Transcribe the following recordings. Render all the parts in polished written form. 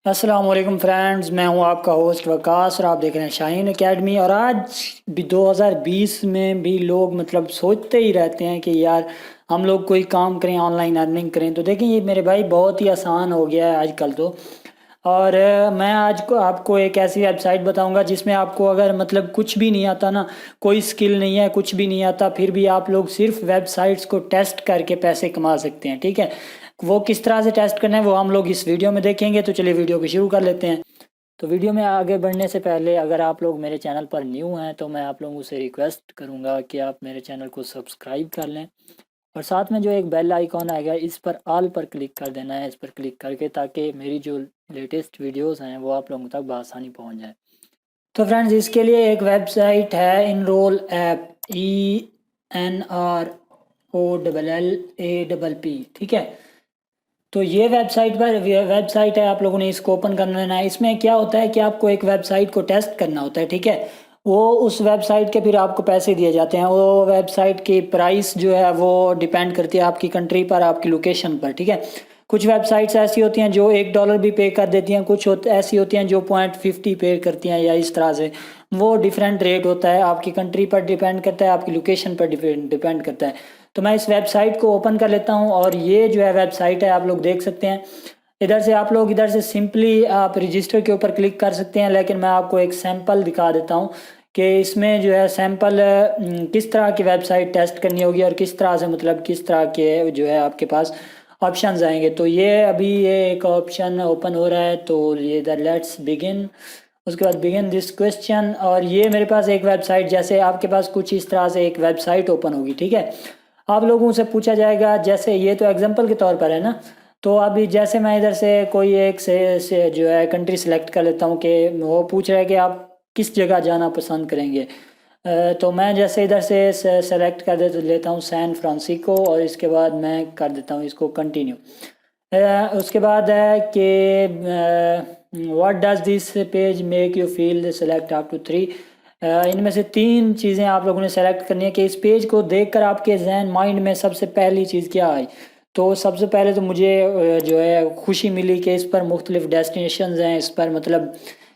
अस्सलाम वालेकुम फ्रेंड्स, मैं हूं आपका होस्ट वकास और आप देख रहे हैं शाहीन एकेडमी। और आज भी 2020 में भी लोग मतलब सोचते ही रहते हैं कि यार हम लोग कोई काम करें, ऑनलाइन अर्निंग करें। तो देखें, ये मेरे भाई बहुत ही आसान हो गया है आजकल तो। और मैं आज को आपको एक ऐसी वेबसाइट बताऊंगा जिसमें आपको अगर मतलब कुछ भी नहीं आता ना, कोई स्किल नहीं है, कुछ भी नहीं आता, फिर भी आप लोग सिर्फ वेबसाइट्स को टेस्ट करके पैसे कमा सकते हैं। ठीक है, वो किस तरह से टेस्ट करना है वो हम लोग इस वीडियो में देखेंगे। तो चलिए वीडियो को शुरू कर लेते हैं। तो वीडियो में आगे बढ़ने से पहले अगर आप लोग मेरे चैनल पर न्यू हैं तो मैं आप लोगों से रिक्वेस्ट करूंगा कि आप मेरे चैनल को सब्सक्राइब कर लें और साथ में जो एक बेल आइकॉन आएगा इस पर ऑल पर क्लिक कर देना है, इस पर क्लिक करके, ताकि मेरी जो लेटेस्ट वीडियोस हैं वो आप लोगों तक बआसानी पहुंच जाए। तो फ्रेंड्स, इसके लिए एक वेबसाइट है इनरोल ऐप, ENROLLAPP। ठीक है, तो ये वेबसाइट है, आप लोगों ने इसको ओपन कर लेना है। इसमें क्या होता है कि आपको एक वेबसाइट को टेस्ट करना होता है। ठीक है, वो उस वेबसाइट के फिर आपको पैसे दिए जाते हैं। वो वेबसाइट की प्राइस जो है वो डिपेंड करती है आपकी कंट्री पर, आपकी लोकेशन पर। ठीक है, कुछ वेबसाइट्स ऐसी होती हैं जो $1 भी पे कर देती हैं, कुछ ऐसी होती हैं जो 0.50 पे करती हैं, या इस तरह से वो डिफरेंट रेट होता है। आपकी कंट्री पर डिपेंड करता है, आपकी लोकेशन पर डिपेंड करता है। तो मैं इस वेबसाइट को ओपन कर लेता हूँ और ये जो है वेबसाइट है, आप लोग देख सकते हैं। इधर से आप लोग इधर से सिंपली आप रजिस्टर के ऊपर क्लिक कर सकते हैं, लेकिन मैं आपको एक सैंपल दिखा देता हूँ कि इसमें जो है सैंपल किस तरह की वेबसाइट टेस्ट करनी होगी और किस तरह से मतलब किस तरह के जो है आपके पास ऑप्शंस आएंगे। तो ये अभी ये एक ऑप्शन ओपन हो रहा है, तो ये इधर लेट्स बिगिन, उसके बाद बिगिन दिस क्वेश्चन। और ये मेरे पास एक वेबसाइट, जैसे आपके पास कुछ इस तरह से एक वेबसाइट ओपन होगी। ठीक है, आप लोगों से पूछा जाएगा, जैसे ये तो एग्जांपल के तौर पर है ना। तो अभी जैसे मैं इधर से कोई एक से जो है कंट्री सेलेक्ट कर लेता हूँ कि वो पूछ रहा है कि आप किस जगह जाना पसंद करेंगे। तो मैं जैसे इधर से सेलेक्ट कर लेता हूँ सैन फ्रांसिस्को, और इसके बाद मैं कर देता हूँ इसको कंटिन्यू। उसके बाद है कि what does this page make you feel, select up to 3। इनमें से 3 चीज़ें आप लोगों ने सेलेक्ट करनी है कि इस पेज को देखकर आपके जहन माइंड में सबसे पहली चीज़ क्या आई। तो सबसे पहले तो मुझे जो है खुशी मिली कि इस पर मुख्तलिफ डेस्टिनेशंस हैं, इस पर मतलब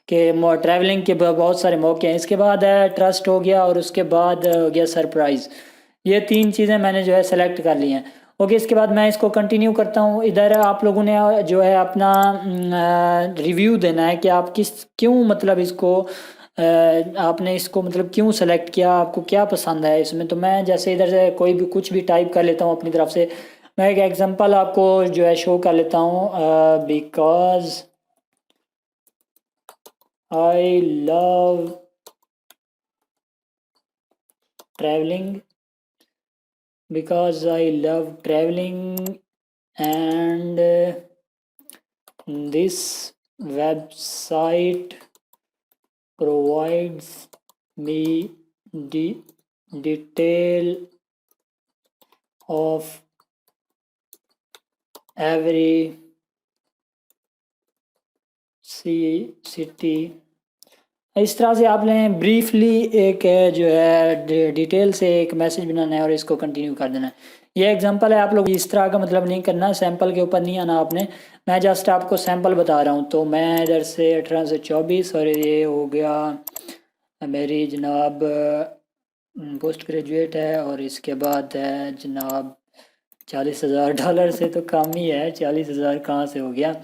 कि ट्रैवलिंग के बहुत सारे मौके हैं। इसके बाद है ट्रस्ट हो गया, और उसके बाद हो गया सरप्राइज़। ये 3 चीज़ें मैंने जो है सेलेक्ट कर ली हैं। ओके, इसके बाद मैं इसको कंटिन्यू करता हूँ। इधर आप लोगों ने जो है अपना रिव्यू देना है कि आप क्यों मतलब इसको आपने इसको मतलब क्यों सेलेक्ट किया, आपको क्या पसंद है इसमें। तो मैं जैसे इधर से कोई भी कुछ भी टाइप कर लेता हूँ अपनी तरफ से। मैं एक एग्जांपल आपको जो है शो कर लेता हूँ, because I love travelling, because I love travelling and this website provides me the detail of every city। इस तरह से आपने ब्रीफली एक जो है डिटेल से एक मैसेज बनाना है और इसको कंटिन्यू कर देना है। ये एग्जांपल है, आप लोग इस तरह का मतलब नहीं करना, सैंपल के ऊपर नहीं आना आपने। मैं जस्ट आपको सैंपल बता रहा हूँ। तो मैं इधर से 18 से 24, और ये हो गया मेरी जनाब पोस्ट ग्रेजुएट है, और इसके बाद है जनाब $40,000 से तो कम ही है। 40,000 कहाँ से हो गया,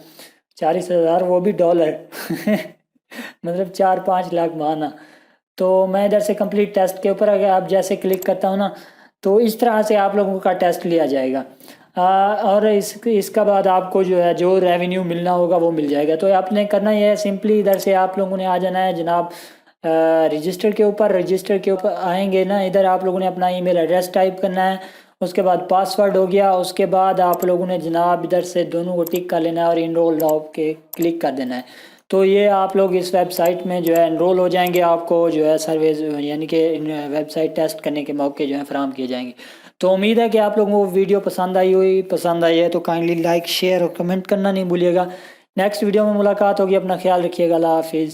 40,000 वो भी डॉलर मतलब 4-5 लाख माना। तो मैं इधर से कंप्लीट टेस्ट के ऊपर अगर आप जैसे क्लिक करता हूँ ना, तो इस तरह से आप लोगों का टेस्ट लिया जाएगा। और इसका बाद आपको जो है जो रेवेन्यू मिलना होगा वो मिल जाएगा। तो आपने करना ये है, सिंपली इधर से आप लोगों ने आ जाना है जनाब रजिस्टर के ऊपर आएंगे ना। इधर आप लोगों ने अपना ईमेल एड्रेस टाइप करना है, उसके बाद पासवर्ड हो गया। उसके बाद आप लोगों ने जनाब इधर से दोनों को टिक कर लेना है और इनरोल नाउ के क्लिक कर देना है। तो ये आप लोग इस वेबसाइट में जो है एनरोल हो जाएंगे। आपको जो है सर्विस यानी कि वेबसाइट टेस्ट करने के मौके जो है फराहम किए जाएंगे। तो उम्मीद है कि आप लोगों को वीडियो पसंद आई है तो काइंडली लाइक, शेयर और कमेंट करना नहीं भूलिएगा। नेक्स्ट वीडियो में मुलाकात होगी, अपना ख्याल रखिएगा। अल्लाह हाफिज़।